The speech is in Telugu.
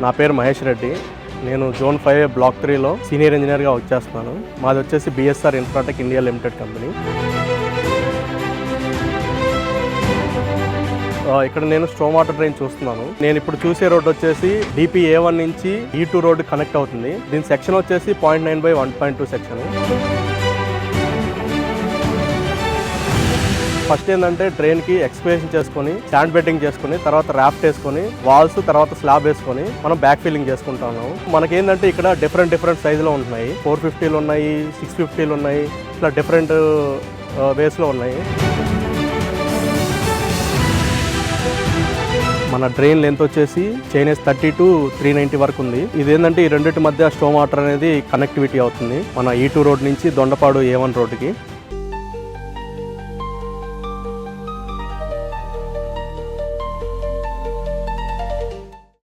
నా పేరు మహేష్ రెడ్డి. నేను జోన్ 5 బ్లాక్ 3లో సీనియర్ ఇంజనీర్గా వర్క్ చేస్తున్నాను. మాది వచ్చేసి BSR Infratech India limited company. ఇక్కడ నేను స్ట్రోమ్ వాటర్ డ్రైన్ చూస్తున్నాను. నేను ఇప్పుడు చూసే రోడ్ వచ్చేసి DP-A1 నుంచి E2 రోడ్ కనెక్ట్ అవుతుంది. దీని సెక్షన్ వచ్చేసి 0.9/1.2 సెక్షన్. ఫస్ట్ ఏంటంటే డ్రైన్కి ఎక్స్కవేషన్ చేసుకొని శాండ్ బెడ్డింగ్ చేసుకొని తర్వాత ర్యాఫ్ట్ వేసుకొని వాల్స్ తర్వాత స్లాబ్ వేసుకొని మనం బ్యాక్ ఫిల్లింగ్ చేసుకుంటాము. మనకేంటంటే ఇక్కడ డిఫరెంట్ సైజులో ఉంటున్నాయి. 450లు ఉన్నాయి, 650లు ఉన్నాయి, ఇట్లా డిఫరెంట్ వేస్లో ఉన్నాయి. మన డ్రైన్ లెంత్ వచ్చేసి చైనీస్ 30 to 390 వరకు ఉంది. ఇదేంటంటే ఈ రెండింటి మధ్య స్టోమ్ వాటర్ అనేది కనెక్టివిటీ అవుతుంది మన E2 రోడ్ నుంచి దొండపాడు A1 రోడ్డుకి.